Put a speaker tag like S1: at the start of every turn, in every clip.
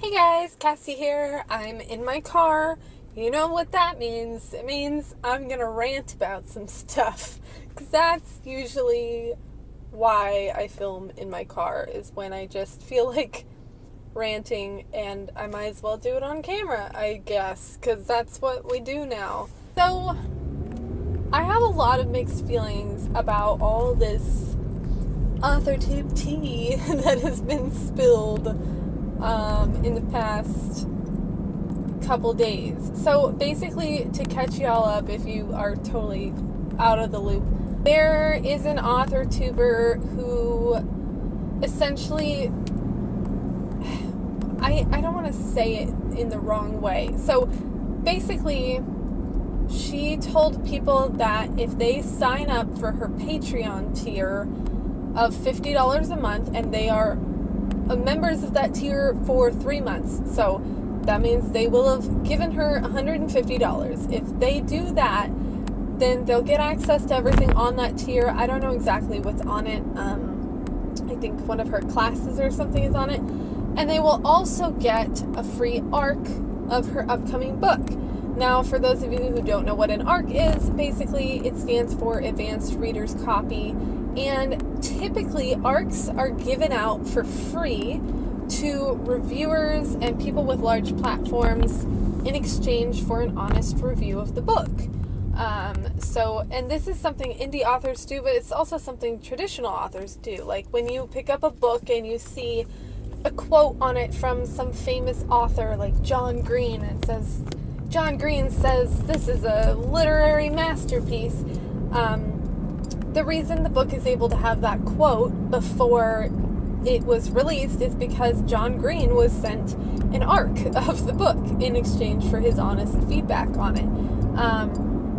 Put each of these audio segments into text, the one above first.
S1: Hey guys, Cassie here. I'm in my car. You know what that means. It means I'm gonna rant about some stuff. Because that's usually why I film in my car, is when I just feel like ranting, and I might as well do it on camera, I guess. Because that's what we do now. So, I have a lot of mixed feelings about all this author tube tea that has been spilled in the past couple days. So basically, to catch y'all up if you are totally out of the loop, there is an author tuber who essentially, I don't want to say it in the wrong way. So basically, she told people that if they sign up for her Patreon tier of $50 a month, and they are members of that tier for 3 months, so that means they will have given her $150. If they do that, then they'll get access to everything on that tier. I don't know exactly what's on it. I think one of her classes or something is on it. And they will also get a free ARC of her upcoming book. Now, for those of you who don't know what an ARC is, basically it stands for Advanced Reader's Copy. And typically, ARCs are given out for free to reviewers and people with large platforms in exchange for an honest review of the book. And this is something indie authors do, but it's also something traditional authors do. Like when you pick up a book and you see a quote on it from some famous author like John Green, and it says, John Green says this is a literary masterpiece. The reason the book is able to have that quote before it was released is because John Green was sent an ARC of the book in exchange for his honest feedback on it.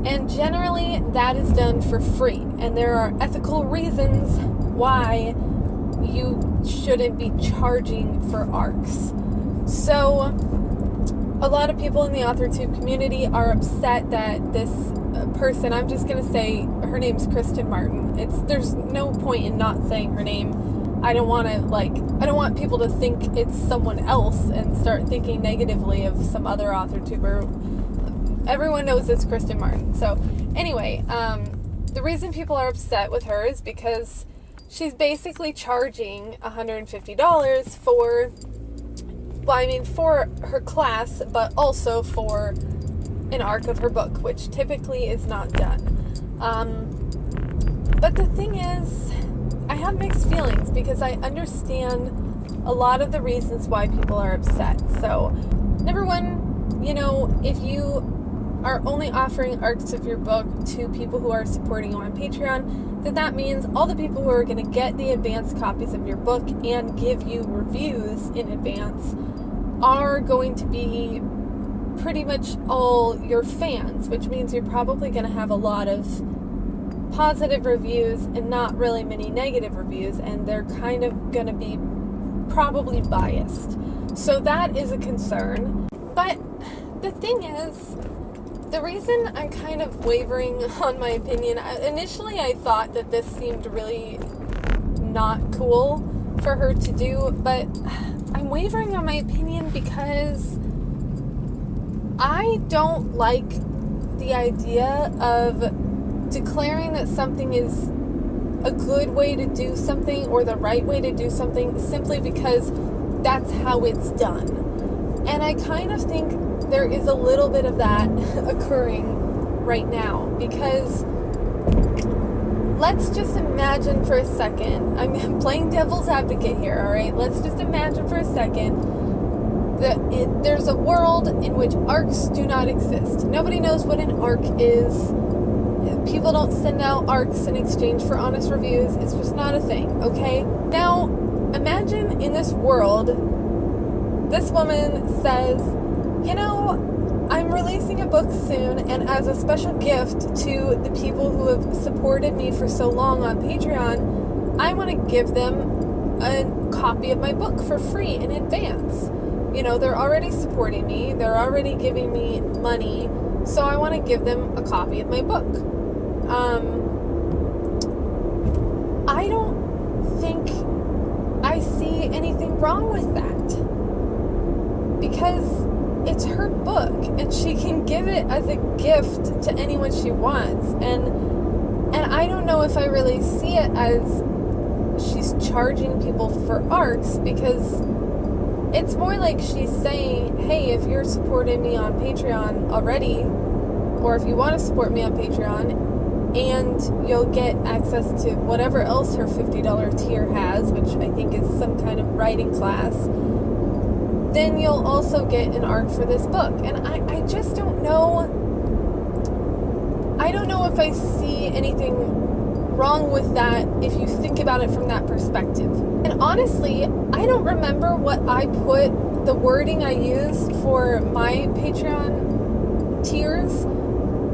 S1: And generally, that is done for free. And there are ethical reasons why you shouldn't be charging for ARCs. So, a lot of people in the AuthorTube community are upset that this person, I'm just going to say her name's Kristen Martin. There's no point in not saying her name. I don't want people to think it's someone else and start thinking negatively of some other AuthorTuber. Everyone knows it's Kristen Martin. So, anyway, the reason people are upset with her is because she's basically charging $150 for her class, but also for an ARC of her book, which typically is not done. But the thing is, I have mixed feelings because I understand a lot of the reasons why people are upset. So, number one, if you are only offering ARCs of your book to people who are supporting you on Patreon, then that means all the people who are going to get the advanced copies of your book and give you reviews in advance are going to be pretty much all your fans, which means you're probably going to have a lot of positive reviews and not really many negative reviews, and they're kind of going to be probably biased. So that is a concern. But the thing is, the reason I'm kind of wavering on my opinion, initially I thought that this seemed really not cool for her to do, but I'm wavering on my opinion because I don't like the idea of declaring that something is a good way to do something or the right way to do something simply because that's how it's done. And I kind of think there is a little bit of that occurring right now, because let's just imagine for a second, I'm playing devil's advocate here, alright? Let's just imagine for a second that there's a world in which ARCs do not exist. Nobody knows what an ARC is. People don't send out ARCs in exchange for honest reviews. It's just not a thing, okay? Now, imagine in this world, this woman says, I'm releasing a book soon, and as a special gift to the people who have supported me for so long on Patreon, I want to give them a copy of my book for free in advance. They're already supporting me, they're already giving me money, so I want to give them a copy of my book. I don't think I see anything wrong with that. because it's her book and she can give it as a gift to anyone she wants. And I don't know if I really see it as she's charging people for arcs, because it's more like she's saying, hey, if you're supporting me on Patreon already, or if you want to support me on Patreon, and you'll get access to whatever else her $50 tier has, which I think is some kind of writing class, then you'll also get an arc for this book. And I just don't know. I don't know if I see anything wrong with that if you think about it from that perspective. And honestly, I don't remember what I put, the wording I used for my Patreon tiers,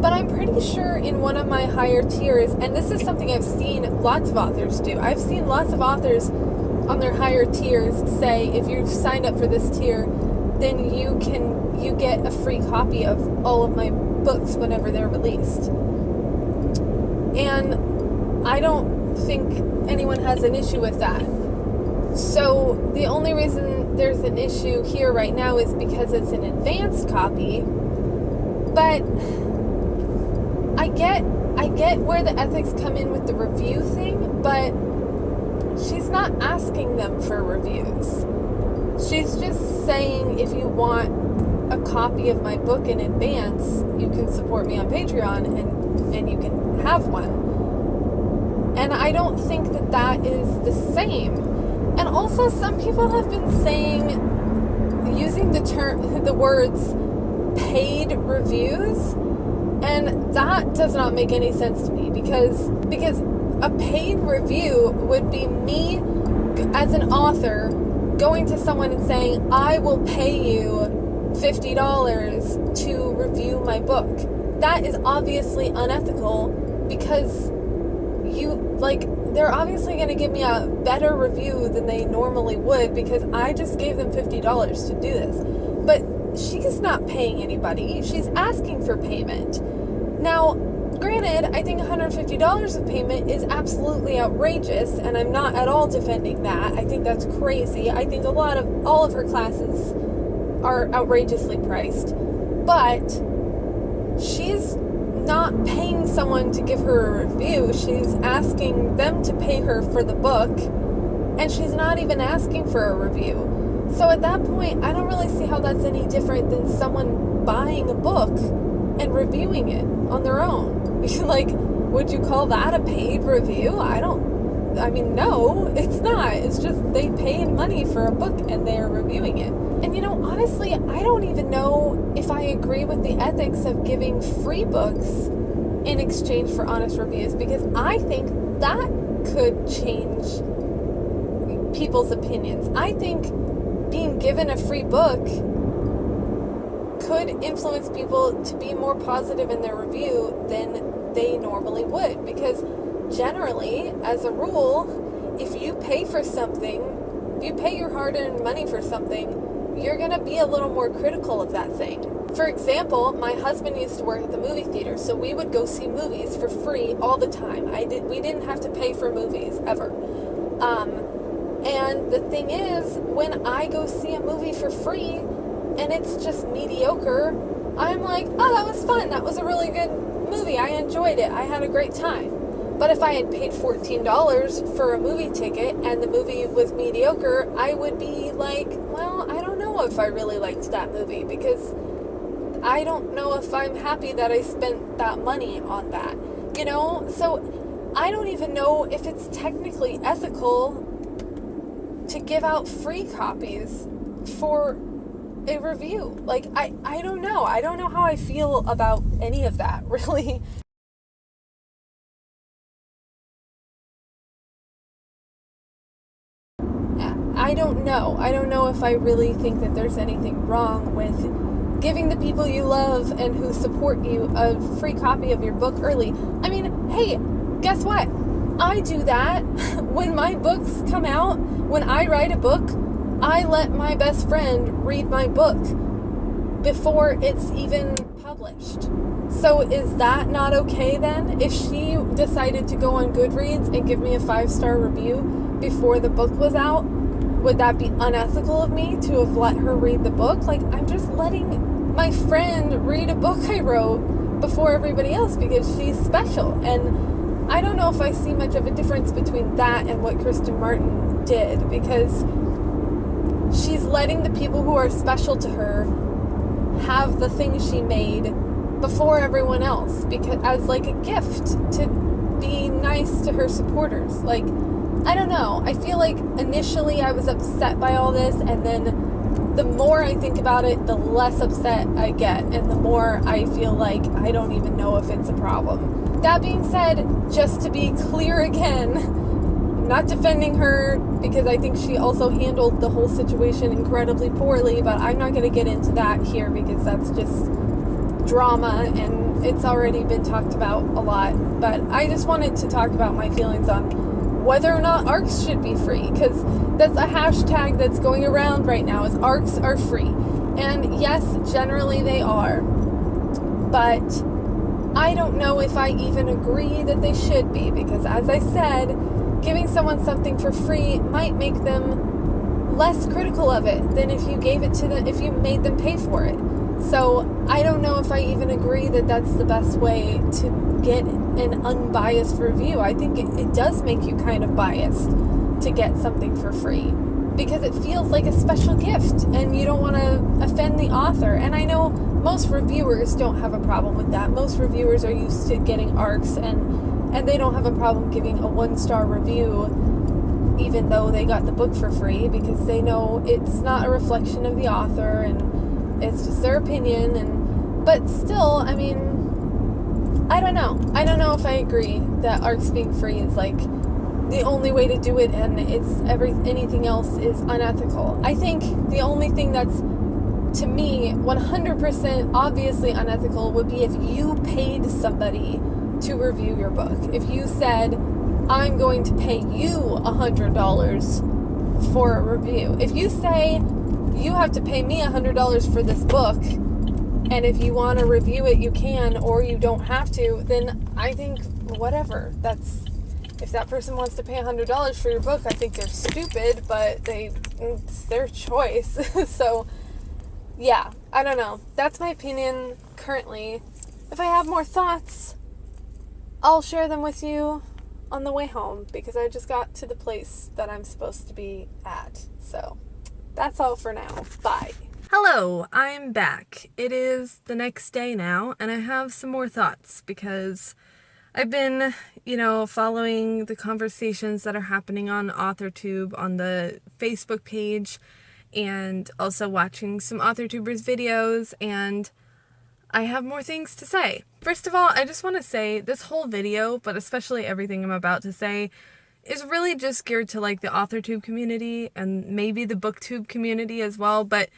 S1: but I'm pretty sure in one of my higher tiers, and this is something I've seen lots of authors do. I've seen lots of authors on their higher tiers say, if you've signed up for this tier, then you get a free copy of all of my books whenever they're released. And I don't think anyone has an issue with that. So the only reason there's an issue here right now is because it's an advanced copy. But I get where the ethics come in with the review thing, but she's not asking them for reviews. She's just saying, if you want a copy of my book in advance, you can support me on Patreon and you can have one. And I don't think that is the same. And also, some people have been saying, using the words paid reviews, and that does not make any sense to me, because a paid review would be me as an author going to someone and saying, I will pay you $50 to review my book. That is obviously unethical, because they're obviously going to give me a better review than they normally would, because I just gave them $50 to do this. But she's not paying anybody. She's asking for payment. Now, granted, I think $150 of payment is absolutely outrageous, and I'm not at all defending that. I think that's crazy. I think all of her classes are outrageously priced. But she's not paying someone to give her a review. She's asking them to pay her for the book, and she's not even asking for a review. So at that point, I don't really see how that's any different than someone buying a book and reviewing it on their own. Like, would you call that a paid review? No, it's not. It's just they paid money for a book and they're reviewing it. And honestly, I don't even know if I agree with the ethics of giving free books in exchange for honest reviews, because I think that could change people's opinions. I think being given a free book could influence people to be more positive in their review than they normally would, because generally, as a rule, if you pay for something, if you pay your hard-earned money for something, you're going to be a little more critical of that thing. For example, my husband used to work at the movie theater, so we would go see movies for free all the time. We didn't have to pay for movies, ever. And the thing is, when I go see a movie for free, and it's just mediocre, I'm like, oh, that was fun. That was a really good movie. I enjoyed it. I had a great time. But if I had paid $14 for a movie ticket and the movie was mediocre, I would be like, well, I don't know if I really liked that movie, because I don't know if I'm happy that I spent that money on that. So I don't even know if it's technically ethical to give out free copies for a review. Like, I don't know. I don't know how I feel about any of that, really. I don't know. I don't know if I really think that there's anything wrong with giving the people you love and who support you a free copy of your book early. I mean, hey, guess what? I do that. When my books come out, when I write a book, I let my best friend read my book before it's even published. So is that not okay then? If she decided to go on Goodreads and give me a 5-star review before the book was out, would that be unethical of me to have let her read the book? Like, I'm just letting my friend read a book I wrote before everybody else because she's special. And I don't know if I see much of a difference between that and what Kristen Martin did, because she's letting the people who are special to her have the thing she made before everyone else, because as like a gift to be nice to her supporters. Like, I don't know. I feel like initially I was upset by all this, and then the more I think about it, the less upset I get, and the more I feel like I don't even know if it's a problem. That being said, just to be clear again, I'm not defending her because I think she also handled the whole situation incredibly poorly, but I'm not going to get into that here because that's just drama and it's already been talked about a lot. But I just wanted to talk about my feelings on whether or not ARCs should be free, because that's a hashtag that's going around right now, is ARCs are free. And yes, generally they are, but I don't know if I even agree that they should be, because as I said, giving someone something for free might make them less critical of it than if you gave it to them, if you made them pay for it. So I don't know if I even agree that that's the best way to get an unbiased review. I think it does make you kind of biased to get something for free, because it feels like a special gift and you don't want to offend the author. And I know most reviewers don't have a problem with that. Most reviewers are used to getting ARCs, and they don't have a problem giving a 1-star review even though they got the book for free, because they know it's not a reflection of the author and it's just their opinion. But still, I mean, I don't know if I agree that ARCs being free is like the only way to do it, and anything else is unethical. I think the only thing that's, to me, 100% obviously unethical would be if you paid somebody to review your book. If you said, I'm going to pay you $100 for a review. If you say, you have to pay me $100 for this book, and if you want to review it, you can, or you don't have to, then I think, whatever. If that person wants to pay $100 for your book, I think they're stupid, but it's their choice. So, yeah, I don't know. That's my opinion currently. If I have more thoughts, I'll share them with you on the way home, because I just got to the place that I'm supposed to be at. So, that's all for now. Bye. Hello, I'm back. It is the next day now, and I have some more thoughts, because I've been, following the conversations that are happening on AuthorTube on the Facebook page, and also watching some AuthorTubers videos, and I have more things to say. First of all, I just want to say this whole video, but especially everything I'm about to say, is really just geared to like the AuthorTube community and maybe the BookTube community as well, but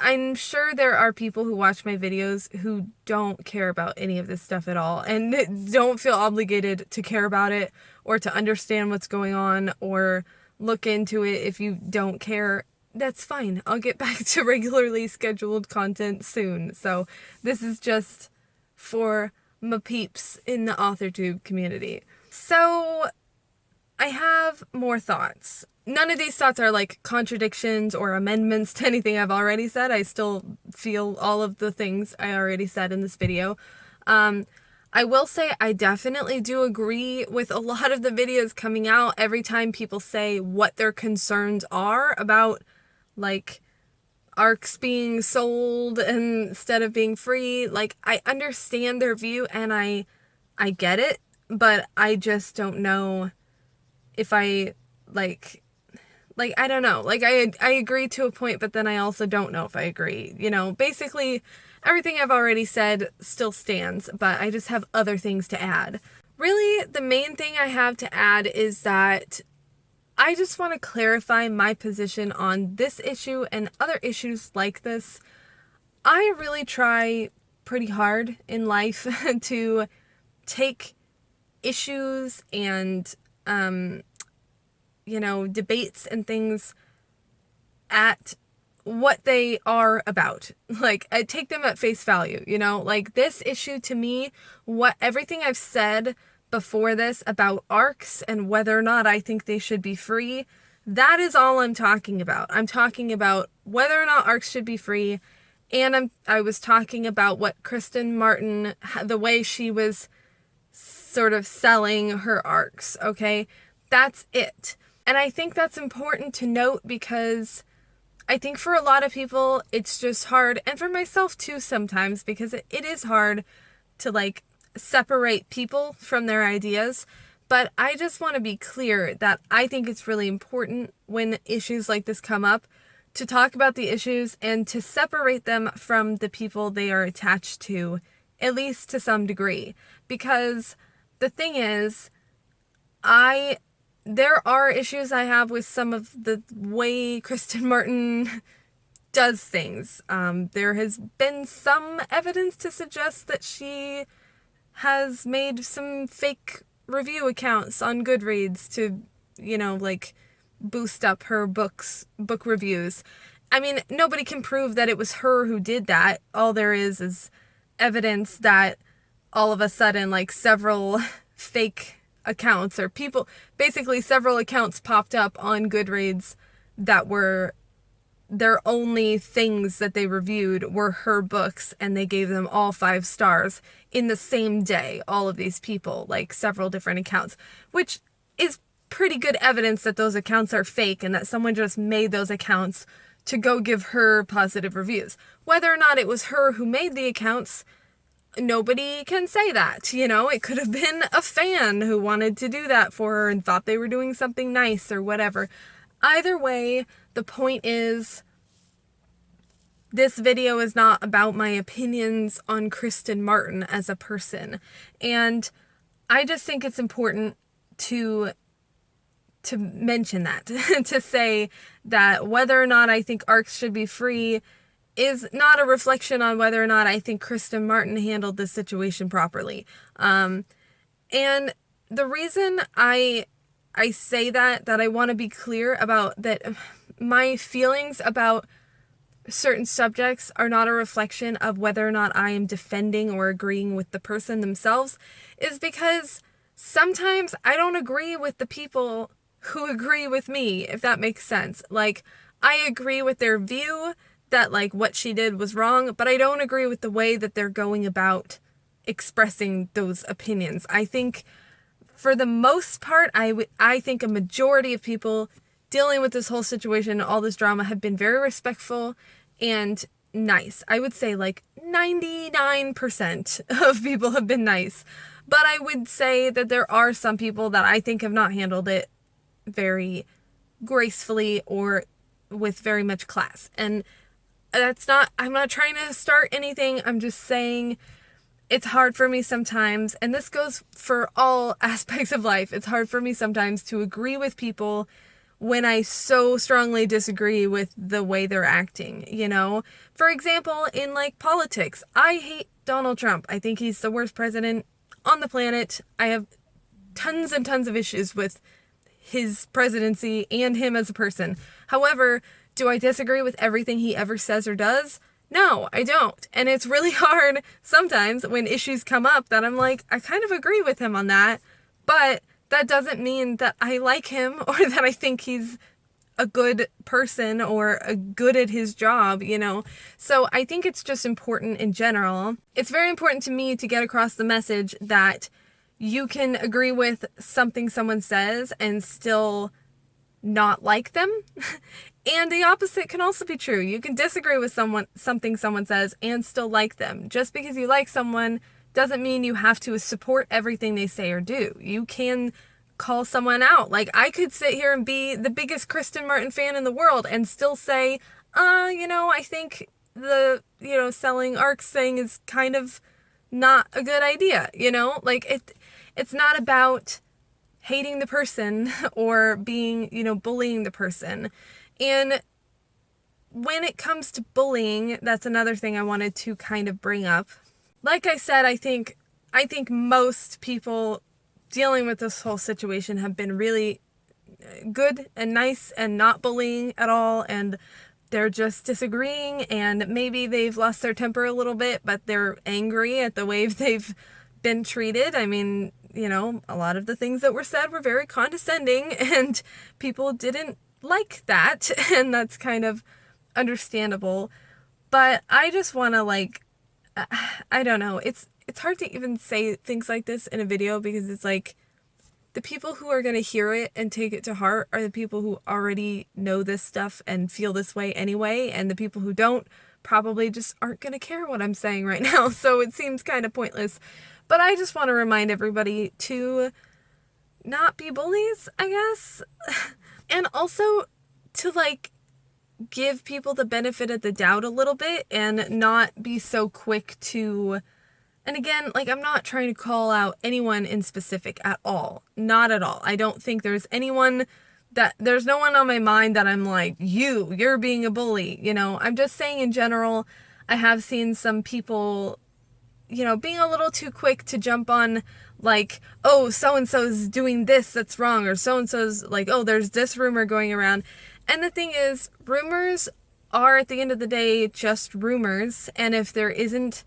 S1: I'm sure there are people who watch my videos who don't care about any of this stuff at all and don't feel obligated to care about it or to understand what's going on or look into it. If you don't care, that's fine. I'll get back to regularly scheduled content soon. So this is just for my peeps in the AuthorTube community. So I have more thoughts. None of these thoughts are like contradictions or amendments to anything I've already said. I still feel all of the things I already said in this video. I will say I definitely do agree with a lot of the videos coming out every time people say what their concerns are about, like, ARCs being sold instead of being free. Like, I understand their view and I get it, but I just don't know if I, I don't know. Like, I agree to a point, but then I also don't know if I agree. Basically, everything I've already said still stands, but I just have other things to add. Really, the main thing I have to add is that I just want to clarify my position on this issue and other issues like this. I really try pretty hard in life to take issues and, debates and things at what they are about. Like, I take them at face value, like this issue to me, everything I've said before this about ARCs and whether or not I think they should be free, That is all I'm talking about. I'm talking about whether or not ARCs should be free, and I was talking about what Kristen Martin, the way she was sort of selling her ARCs, okay? That's it. And I think that's important to note because I think for a lot of people, it's just hard, and for myself too sometimes, because it is hard to like separate people from their ideas. But I just want to be clear that I think it's really important when issues like this come up to talk about the issues and to separate them from the people they are attached to, at least to some degree. Because the thing is, there are issues I have with some of the way Kristen Martin does things. There has been some evidence to suggest that she has made some fake review accounts on Goodreads to, like boost up her book reviews. I mean, nobody can prove that it was her who did that. All there is evidence that all of a sudden, like, several fake accounts or people, basically several accounts popped up on Goodreads that were their only things that they reviewed were her books, and they gave them all 5 stars in the same day. All of these people, like several different accounts, which is pretty good evidence that those accounts are fake and that someone just made those accounts to go give her positive reviews. Whether or not it was her who made the accounts, nobody can say that. It could have been a fan who wanted to do that for her and thought they were doing something nice or whatever. Either way, the point is, this video is not about my opinions on Kristen Martin as a person. And I just think it's important to mention that, to say that whether or not I think ARCs should be free is not a reflection on whether or not I think Kristen Martin handled this situation properly. And the reason I say that I want to be clear about that, my feelings about certain subjects are not a reflection of whether or not I am defending or agreeing with the person themselves, is because sometimes I don't agree with the people who agree with me, if that makes sense. Like, I agree with their view that, like, what she did was wrong, but I don't agree with the way that they're going about expressing those opinions. I think, for the most part, I think a majority of people dealing with this whole situation, all this drama, have been very respectful and nice. I would say like 99% of people have been nice. But I would say that there are some people that I think have not handled it very gracefully or with very much class. And I'm not trying to start anything. I'm just saying it's hard for me sometimes, and this goes for all aspects of life. It's hard for me sometimes to agree with people when I so strongly disagree with the way they're acting, For example, in like politics, I hate Donald Trump. I think he's the worst president on the planet. I have tons and tons of issues with his presidency and him as a person. However, do I disagree with everything he ever says or does? No, I don't. And it's really hard sometimes when issues come up that I'm like, I kind of agree with him on that, but that doesn't mean that I like him or that I think he's a good person or good at his job, So I think it's just important in general. It's very important to me to get across the message that you can agree with something someone says and still not like them. And the opposite can also be true. You can disagree with something someone says and still like them. Just because you like someone doesn't mean you have to support everything they say or do. You can call someone out. Like, I could sit here and be the biggest Kristen Martin fan in the world and still say, I think the, selling ARCs thing is kind of not a good idea, Like, it's not about hating the person or being, bullying the person. And when it comes to bullying, that's another thing I wanted to kind of bring up. Like I said, I think most people dealing with this whole situation have been really good and nice and not bullying at all, and they're just disagreeing, and maybe they've lost their temper a little bit, but they're angry at the way they've been treated. I mean, a lot of the things that were said were very condescending, and people didn't like that, and that's kind of understandable. But I just want to, like, I don't know. It's hard to even say things like this in a video, because it's like, the people who are going to hear it and take it to heart are the people who already know this stuff and feel this way anyway, and the people who don't probably just aren't going to care what I'm saying right now, so it seems kind of pointless. But I just want to remind everybody to not be bullies, I guess. And also to, like, give people the benefit of the doubt a little bit and not be so quick to... And again, like, I'm not trying to call out anyone in specific at all. Not at all. I don't think there's anyone there's no one on my mind that I'm like, you're being a bully. You know, I'm just saying in general, I have seen some people, you know, being a little too quick to jump on, like, oh, so-and-so's doing this that's wrong, or so-and-so's like, oh, there's this rumor going around. And the thing is, rumors are, at the end of the day, just rumors. And if there isn't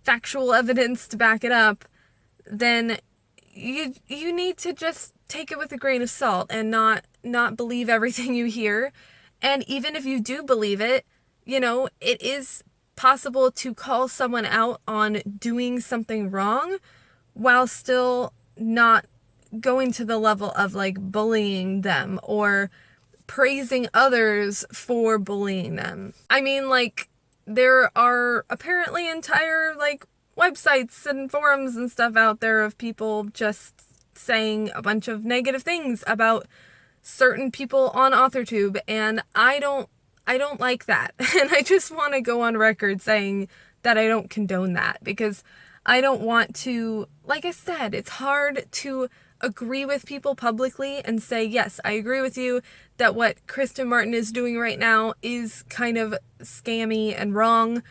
S1: factual evidence to back it up, then you need to just take it with a grain of salt and not believe everything you hear. And even if you do believe it, you know, it is possible to call someone out on doing something wrong while still not going to the level of, like, bullying them or praising others for bullying them. I mean, like, there are apparently entire, like, websites and forums and stuff out there of people just saying a bunch of negative things about certain people on AuthorTube, and I don't like that. And I just want to go on record saying that I don't condone that, because I don't want to, like I said, it's hard to agree with people publicly and say, yes, I agree with you that what Kristen Martin is doing right now is kind of scammy and wrong.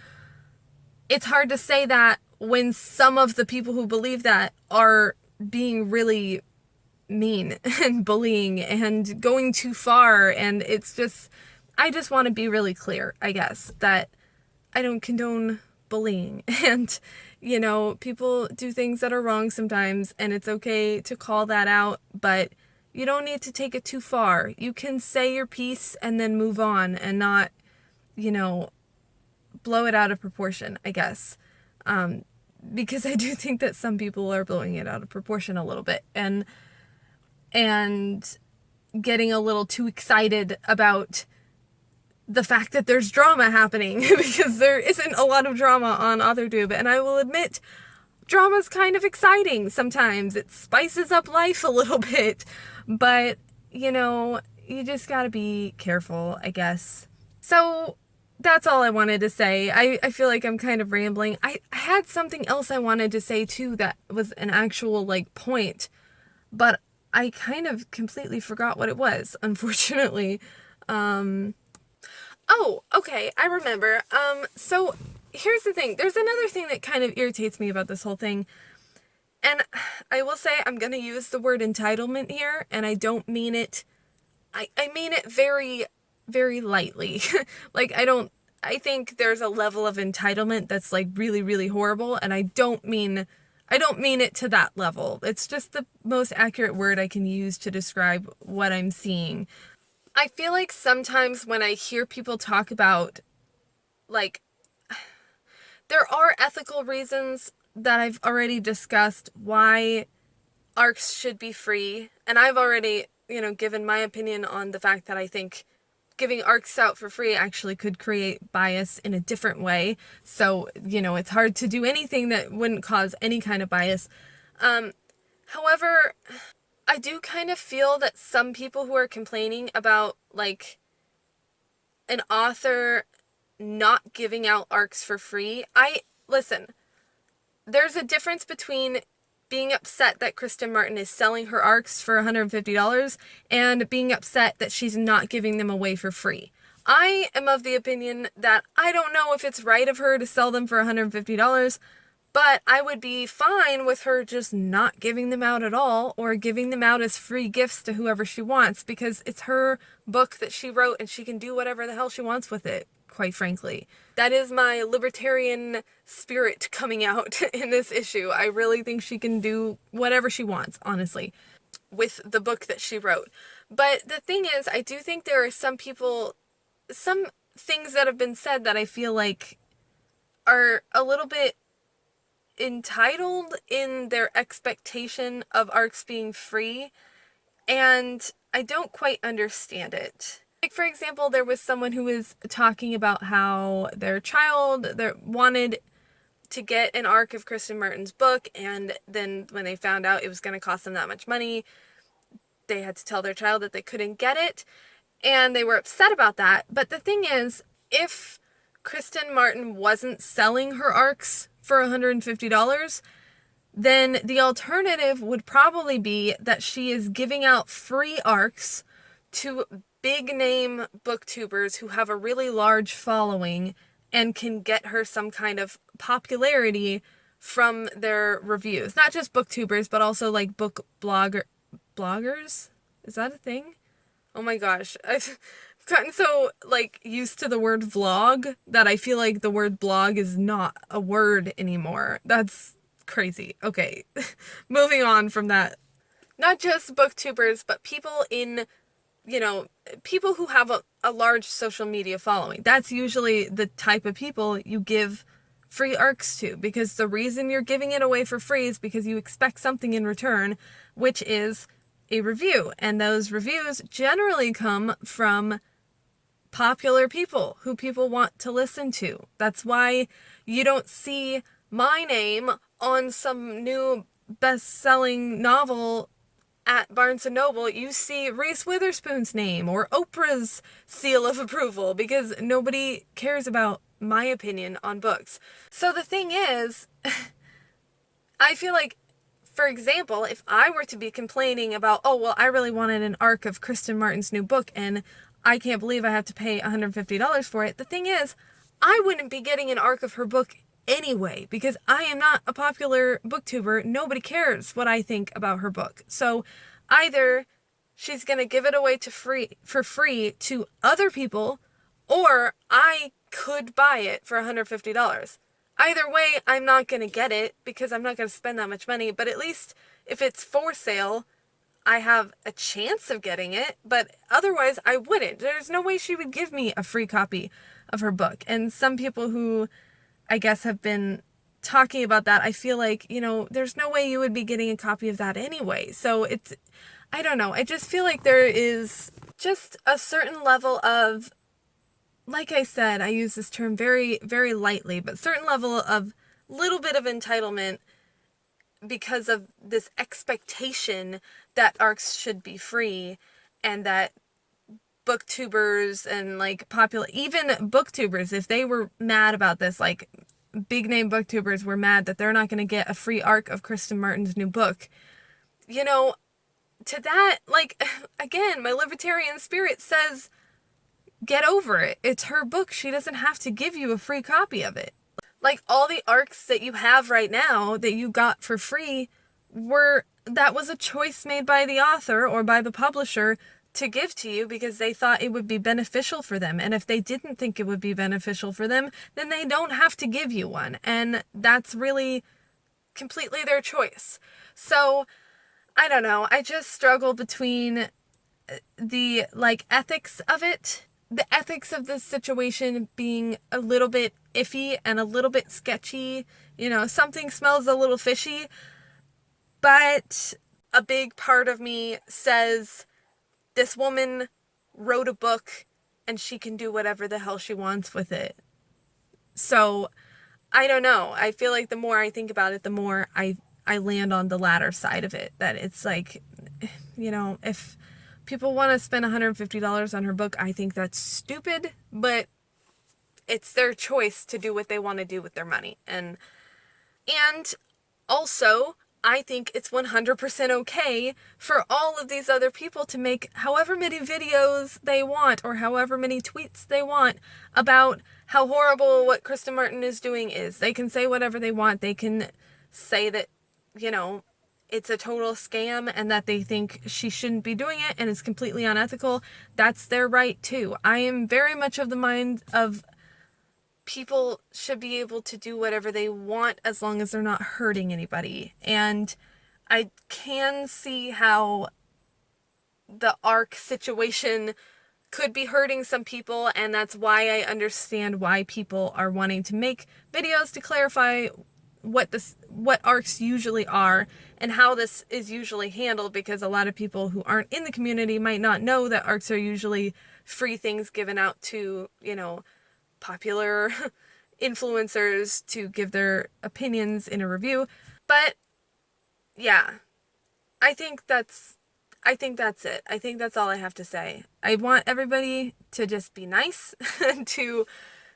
S1: It's hard to say that when some of the people who believe that are being really mean and bullying and going too far. And it's just, I just want to be really clear, I guess, that I don't condone bullying. And, you know, people do things that are wrong sometimes, and it's okay to call that out, but you don't need to take it too far. You can say your piece and then move on and not, you know, blow it out of proportion, I guess. Because I do think that some people are blowing it out of proportion a little bit and getting a little too excited about the fact that there's drama happening, because there isn't a lot of drama on AuthorTube, and I will admit, drama's kind of exciting sometimes. It spices up life a little bit, but, you know, you just gotta be careful, I guess. So that's all I wanted to say. I feel like I'm kind of rambling. I had something else I wanted to say too that was an actual, like, point, but I kind of completely forgot what it was, unfortunately. Oh, okay, I remember. So here's the thing. There's another thing that kind of irritates me about this whole thing. And I will say I'm going to use the word entitlement here, and I don't mean it, I mean it very, very lightly. Like, I think there's a level of entitlement that's, like, really, really horrible, and I don't mean it to that level. It's just the most accurate word I can use to describe what I'm seeing. I feel like sometimes when I hear people talk about, like, there are ethical reasons that I've already discussed why ARCs should be free, and I've already, you know, given my opinion on the fact that I think giving ARCs out for free actually could create bias in a different way. So, you know, it's hard to do anything that wouldn't cause any kind of bias. However, I do kind of feel that some people who are complaining about, like, an author not giving out ARCs for free, listen, there's a difference between being upset that Kristen Martin is selling her ARCs for $150 and being upset that she's not giving them away for free. I am of the opinion that I don't know if it's right of her to sell them for $150, but I would be fine with her just not giving them out at all, or giving them out as free gifts to whoever she wants, because it's her book that she wrote and she can do whatever the hell she wants with it, quite frankly. That is my libertarian spirit coming out in this issue. I really think she can do whatever she wants, honestly, with the book that she wrote. But the thing is, I do think there are some people, some things that have been said that I feel like are a little bit entitled in their expectation of ARCs being free, and I don't quite understand it. Like, for example, there was someone who was talking about how their child wanted to get an ARC of Kristen Martin's book, and then when they found out it was going to cost them that much money, they had to tell their child that they couldn't get it, and they were upset about that. But the thing is, if Kristen Martin wasn't selling her ARCs for $150, then the alternative would probably be that she is giving out free ARCs to big name booktubers who have a really large following and can get her some kind of popularity from their reviews. Not just booktubers, but also like book bloggers? Is that a thing? Oh my gosh. I've gotten so like used to the word vlog that I feel like the word blog is not a word anymore. That's crazy. Okay. Moving on from that. Not just booktubers, but people in, people who have a large social media following. That's usually the type of people you give free ARCs to, because the reason you're giving it away for free is because you expect something in return, which is a review. And those reviews generally come from popular people who people want to listen to. That's why you don't see my name on some new best-selling novel at Barnes & Noble. You see Reese Witherspoon's name or Oprah's seal of approval, because nobody cares about my opinion on books. So the thing is, I feel like, for example, if I were to be complaining about, oh, well, I really wanted an ARC of Kristen Martin's new book and I can't believe I have to pay $150 for it. The thing is, I wouldn't be getting an ARC of her book anyway, because I am not a popular booktuber. Nobody cares what I think about her book. So either she's going to give it away for free to other people, or I could buy it for $150. Either way, I'm not going to get it because I'm not going to spend that much money. But at least if it's for sale, I have a chance of getting it. But otherwise, I wouldn't. There's no way she would give me a free copy of her book. And some people who, I guess, have been talking about that, I feel like, there's no way you would be getting a copy of that anyway. So I don't know. I just feel like there is just a certain level of, like I said, I use this term very, very lightly, but certain level of little bit of entitlement because of this expectation that ARCs should be free, and that booktubers and even booktubers, if they were mad about this, like big name booktubers were mad that they're not going to get a free ARC of Kristen Martin's new book, to that, again, my libertarian spirit says, get over it. It's her book. She doesn't have to give you a free copy of it. Like, all the ARCs that you have right now that you got for free that was a choice made by the author or by the publisher to give to you because they thought it would be beneficial for them. And if they didn't think it would be beneficial for them, then they don't have to give you one. And that's really completely their choice. So, I don't know. I just struggle between the, ethics of it. The ethics of this situation being a little bit iffy and a little bit sketchy. Something smells a little fishy. But a big part of me says, this woman wrote a book and she can do whatever the hell she wants with it. So, I don't know. I feel like the more I think about it, the more I land on the latter side of it. That it's like, if people want to spend $150 on her book, I think that's stupid, but it's their choice to do what they want to do with their money. And also, I think it's 100% okay for all of these other people to make however many videos they want or however many tweets they want about how horrible what Kristen Martin is doing is. They can say whatever they want. They can say that, it's a total scam and that they think she shouldn't be doing it and it's completely unethical. That's their right too. I am very much of the mind of people should be able to do whatever they want as long as they're not hurting anybody. And I can see how the ARC situation could be hurting some people, and that's why I understand why people are wanting to make videos to clarify what ARCs usually are and how this is usually handled, because a lot of people who aren't in the community might not know that ARCs are usually free things given out to, popular influencers to give their opinions in a review. But yeah, I think that's it. I think that's all I have to say. I want everybody to just be nice and to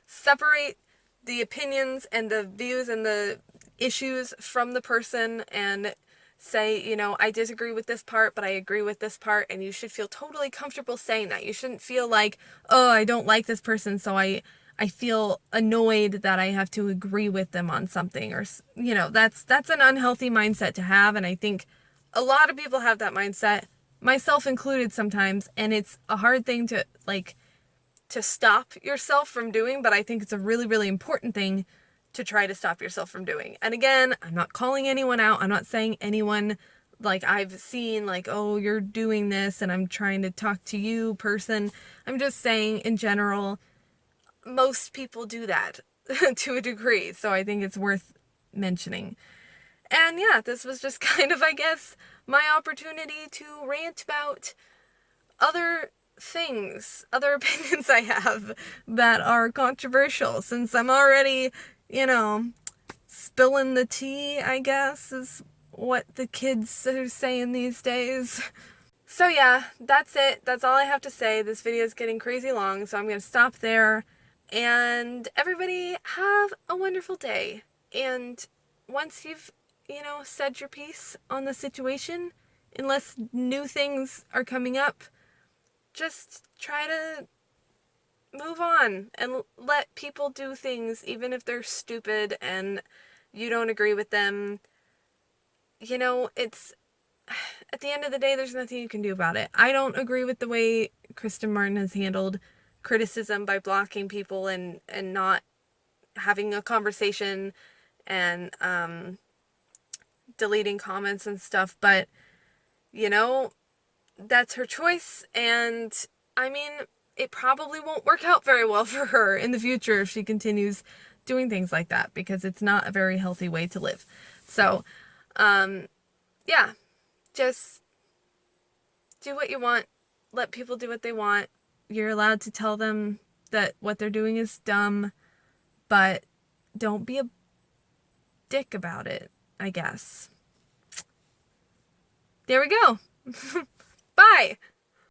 S1: separate the opinions and the views and the issues from the person and say, I disagree with this part, but I agree with this part, and you should feel totally comfortable saying that. You shouldn't feel like, oh, I don't like this person, so I feel annoyed that I have to agree with them on something, or, that's an unhealthy mindset to have, and I think a lot of people have that mindset, myself included sometimes, and it's a hard thing to, to stop yourself from doing, but I think it's a really, really important thing to try to stop yourself from doing. And again, I'm not calling anyone out. I'm not saying anyone, I've seen, oh, you're doing this and I'm trying to talk to you, person. I'm just saying, in general, most people do that to a degree, so I think it's worth mentioning. And yeah, this was just kind of, I guess, my opportunity to rant about other things, other opinions I have that are controversial, since I'm already, spilling the tea, I guess, is what the kids are saying these days. So yeah, that's it. That's all I have to say. This video is getting crazy long, so I'm going to stop there. And everybody have a wonderful day. And once you've, said your piece on the situation, unless new things are coming up, just try to move on and let people do things even if they're stupid and you don't agree with them. It's, at the end of the day, there's nothing you can do about it. I don't agree with the way Kristen Martin has handled criticism by blocking people and not having a conversation and deleting comments and stuff, but that's her choice, and I mean, it probably won't work out very well for her in the future if she continues doing things like that, because it's not a very healthy way to live. So, yeah, just do what you want. Let people do what they want. You're allowed to tell them that what they're doing is dumb, but don't be a dick about it, I guess. There we go. Bye!